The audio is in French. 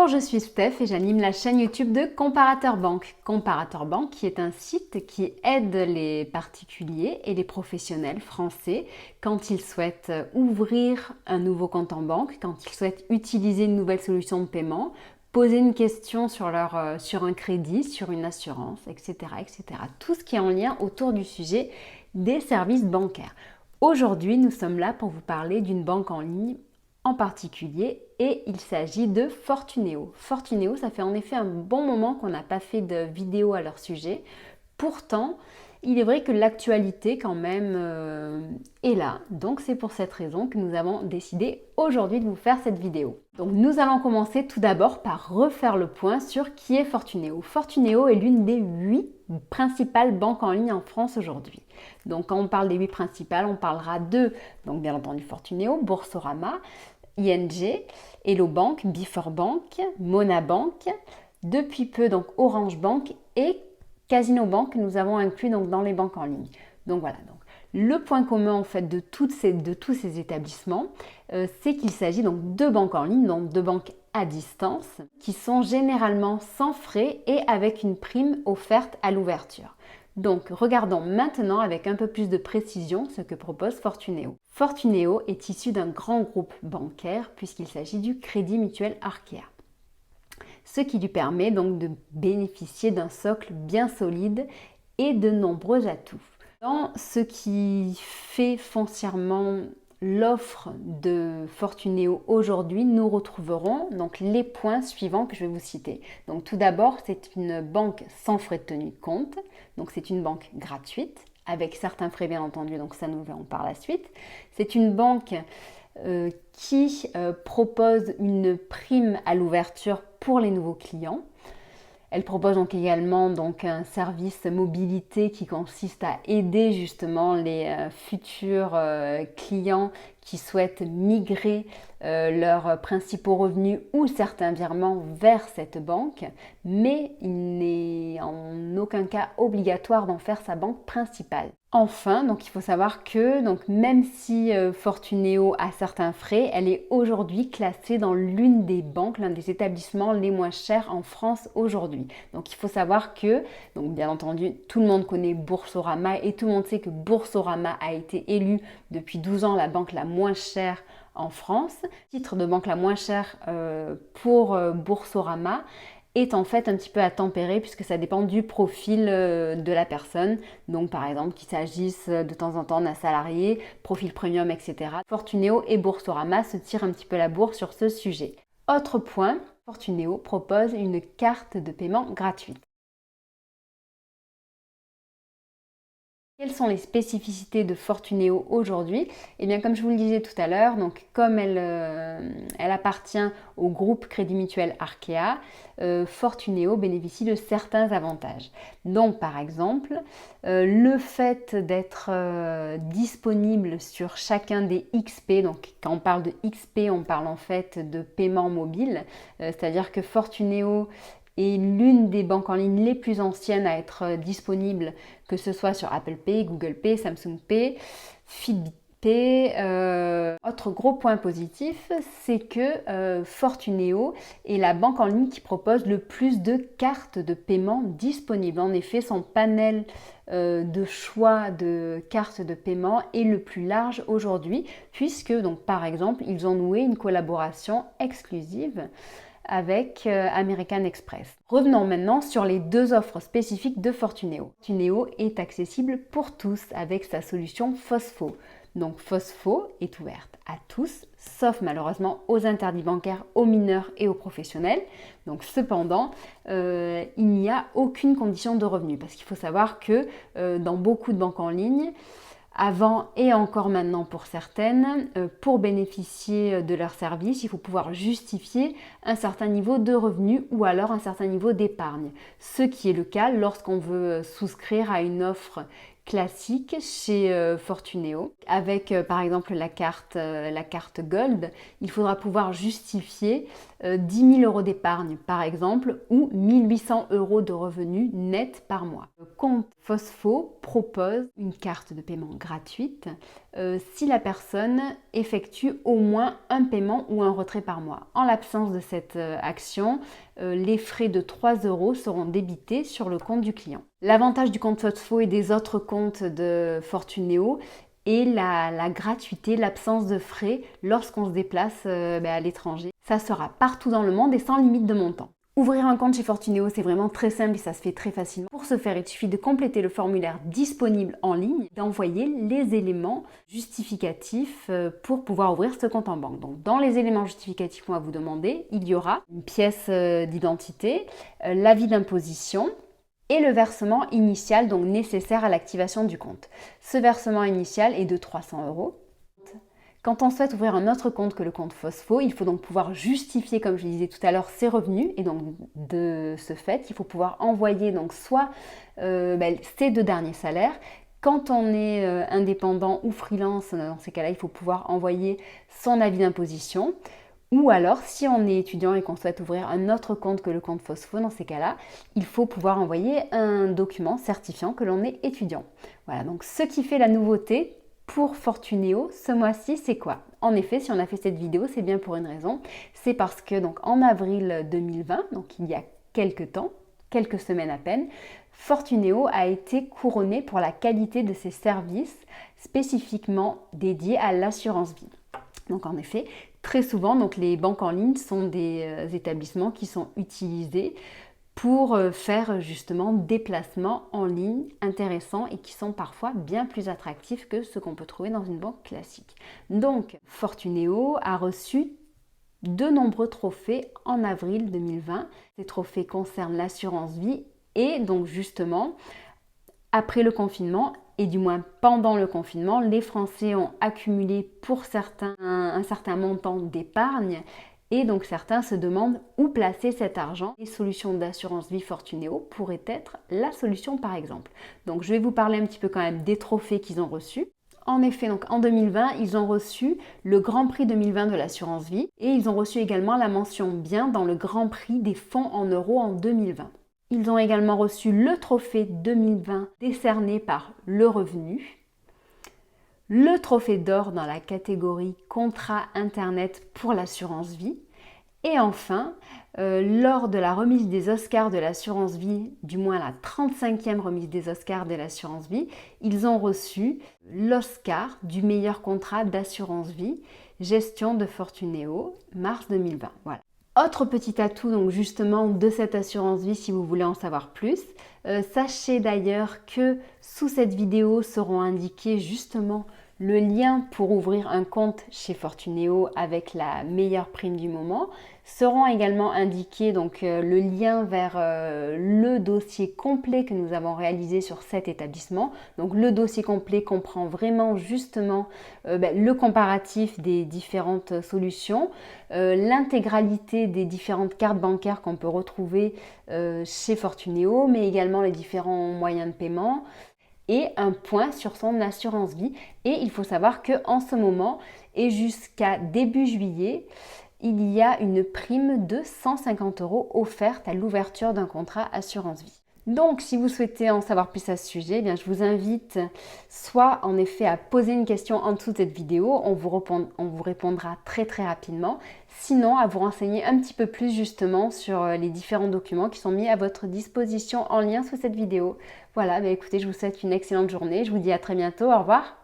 Bonjour, je suis Steph et j'anime la chaîne YouTube de Comparateur Banque. Comparateur Banque qui est un site qui aide les particuliers et les professionnels français quand ils souhaitent ouvrir un nouveau compte en banque, quand ils souhaitent utiliser une nouvelle solution de paiement, poser une question sur un crédit, sur une assurance, etc., etc. Tout ce qui est en lien autour du sujet des services bancaires. Aujourd'hui, nous sommes là pour vous parler d'une banque en ligne en particulier et il s'agit de Fortuneo. Fortuneo, ça fait en effet un bon moment qu'on n'a pas fait de vidéo à leur sujet. Pourtant, il est vrai que l'actualité quand même est là. Donc c'est pour cette raison que nous avons décidé aujourd'hui de vous faire cette vidéo. Donc nous allons commencer tout d'abord par refaire le point sur qui est Fortuneo. Fortuneo est l'une des 8 principales banques en ligne en France aujourd'hui. Donc quand on parle des 8 principales, on parlera de, donc bien entendu Fortuneo, Boursorama, ING, Hello Bank, Before Bank, Mona Bank, depuis peu donc Orange Bank et Casino Bank que nous avons inclus donc dans les banques en ligne. Donc voilà, donc le point commun en fait de tous ces établissements, c'est qu'il s'agit donc de banques en ligne, donc de banques à distance, qui sont généralement sans frais et avec une prime offerte à l'ouverture. Donc, regardons maintenant avec un peu plus de précision ce que propose Fortuneo. Fortuneo est issu d'un grand groupe bancaire puisqu'il s'agit du Crédit Mutuel Arkéa. Ce qui lui permet donc de bénéficier d'un socle bien solide et de nombreux atouts. Dans ce qui fait foncièrement l'offre de Fortuneo aujourd'hui, nous retrouverons donc les points suivants que je vais vous citer. Donc tout d'abord, c'est une banque sans frais de tenue de compte. Donc c'est une banque gratuite, avec certains frais bien entendu, donc ça nous verrons par la suite. C'est une banque qui propose une prime à l'ouverture pour les nouveaux clients. Elle propose donc également un service mobilité qui consiste à aider justement les futurs clients qui souhaitent migrer leurs principaux revenus ou certains virements vers cette banque, mais il n'est en aucun cas obligatoire d'en faire sa banque principale. Enfin, donc il faut savoir que même si Fortuneo a certains frais, elle est aujourd'hui classée dans l'une des banques, l'un des établissements les moins chers en France aujourd'hui. Donc il faut savoir que, donc bien entendu, tout le monde connaît Boursorama et tout le monde sait que Boursorama a été élu depuis 12 ans la banque la moins chère en France. Le titre de banque la moins chère pour Boursorama est en fait un petit peu à tempérer puisque ça dépend du profil de la personne. Donc par exemple qu'il s'agisse de temps en temps d'un salarié, profil premium, etc. Fortuneo et Boursorama se tirent un petit peu la bourre sur ce sujet. Autre point, Fortuneo propose une carte de paiement gratuite. Quelles sont les spécificités de Fortuneo aujourd'hui? Eh bien, comme je vous le disais tout à l'heure, comme elle appartient au groupe Crédit Mutuel Arkéa, Fortuneo bénéficie de certains avantages. Donc, par exemple, le fait d'être disponible sur chacun des XP, donc quand on parle de XP, on parle en fait de paiement mobile, c'est-à-dire que Fortuneo est l'une des banques en ligne les plus anciennes à être disponible, que ce soit sur Apple Pay, Google Pay, Samsung Pay, Fitbit Pay. Autre gros point positif, c'est que Fortuneo est la banque en ligne qui propose le plus de cartes de paiement disponibles. En effet, son panel de choix de cartes de paiement est le plus large aujourd'hui, puisque par exemple, ils ont noué une collaboration exclusive avec American Express. Revenons maintenant sur les deux offres spécifiques de Fortuneo. Fortuneo est accessible pour tous avec sa solution Fosfo. Donc Fosfo est ouverte à tous, sauf malheureusement aux interdits bancaires, aux mineurs et aux professionnels. Donc cependant, il n'y a aucune condition de revenu parce qu'il faut savoir que dans beaucoup de banques en ligne, avant et encore maintenant pour certaines, pour bénéficier de leurs services, il faut pouvoir justifier un certain niveau de revenus ou alors un certain niveau d'épargne. Ce qui est le cas lorsqu'on veut souscrire à une offre classique chez Fortuneo. Avec par exemple la carte Gold, il faudra pouvoir justifier 10 000 € d'épargne par exemple ou 1 800 € de revenus nets par mois. Le compte Fosfo propose une carte de paiement gratuite si la personne effectue au moins un paiement ou un retrait par mois. En l'absence de cette action, les frais de 3 € seront débités sur le compte du client. L'avantage du compte Fosfo et des autres comptes de Fortuneo est la gratuité, l'absence de frais lorsqu'on se déplace à l'étranger. Ça sera partout dans le monde et sans limite de montant. Ouvrir un compte chez Fortuneo, c'est vraiment très simple et ça se fait très facilement. Pour ce faire, il suffit de compléter le formulaire disponible en ligne, d'envoyer les éléments justificatifs pour pouvoir ouvrir ce compte en banque. Donc, dans les éléments justificatifs qu'on va vous demander, il y aura une pièce d'identité, l'avis d'imposition et le versement initial, donc nécessaire à l'activation du compte. Ce versement initial est de 300 €. Quand on souhaite ouvrir un autre compte que le compte Fosfo, il faut donc pouvoir justifier, comme je disais tout à l'heure, ses revenus. Et donc, de ce fait, il faut pouvoir envoyer donc soit ses 2 derniers salaires. Quand on est indépendant ou freelance, dans ces cas-là, il faut pouvoir envoyer son avis d'imposition. Ou alors, si on est étudiant et qu'on souhaite ouvrir un autre compte que le compte Fosfo, dans ces cas-là, il faut pouvoir envoyer un document certifiant que l'on est étudiant. Voilà, donc ce qui fait la nouveauté pour Fortuneo ce mois-ci, c'est quoi? En effet, si on a fait cette vidéo, c'est bien pour une raison. C'est parce que donc en avril 2020, donc il y a quelques temps, quelques semaines à peine, Fortuneo a été couronné pour la qualité de ses services spécifiquement dédiés à l'assurance vie. Donc en effet, très souvent, donc les banques en ligne sont des établissements qui sont utilisés pour faire justement des placements en ligne intéressants et qui sont parfois bien plus attractifs que ce qu'on peut trouver dans une banque classique. Donc Fortuneo a reçu de nombreux trophées en avril 2020. Ces trophées concernent l'assurance vie et donc justement après le confinement et du moins pendant le confinement, les Français ont accumulé pour certains un certain montant d'épargne. Et donc certains se demandent où placer cet argent. Les solutions d'assurance vie Fortuneo pourraient être la solution par exemple. Donc je vais vous parler un petit peu quand même des trophées qu'ils ont reçus. En effet, donc en 2020, ils ont reçu le Grand Prix 2020 de l'assurance vie et ils ont reçu également la mention bien dans le Grand Prix des fonds en euros en 2020. Ils ont également reçu le trophée 2020 décerné par Le Revenu, le trophée d'or dans la catégorie contrat internet pour l'assurance vie. Et enfin, lors de la remise des Oscars de l'assurance vie, du moins la 35e remise des Oscars de l'assurance vie, ils ont reçu l'Oscar du meilleur contrat d'assurance vie, gestion de Fortuneo, mars 2020. Voilà. Autre petit atout donc justement de cette assurance vie si vous voulez en savoir plus, sachez d'ailleurs que sous cette vidéo seront indiqués justement le lien pour ouvrir un compte chez Fortuneo avec la meilleure prime du moment. Seront également indiqués donc le lien vers le dossier complet que nous avons réalisé sur cet établissement. Donc le dossier complet comprend vraiment justement le comparatif des différentes solutions, l'intégralité des différentes cartes bancaires qu'on peut retrouver chez Fortuneo, mais également les différents moyens de paiement, et un point sur son assurance vie. Et il faut savoir qu'en ce moment et jusqu'à début juillet, il y a une prime de 150 € offerte à l'ouverture d'un contrat assurance vie. Donc, si vous souhaitez en savoir plus à ce sujet, eh bien, je vous invite soit en effet à poser une question en dessous de cette vidéo, on vous répondra très très rapidement, sinon à vous renseigner un petit peu plus justement sur les différents documents qui sont mis à votre disposition en lien sous cette vidéo. Voilà, écoutez, je vous souhaite une excellente journée, je vous dis à très bientôt, au revoir.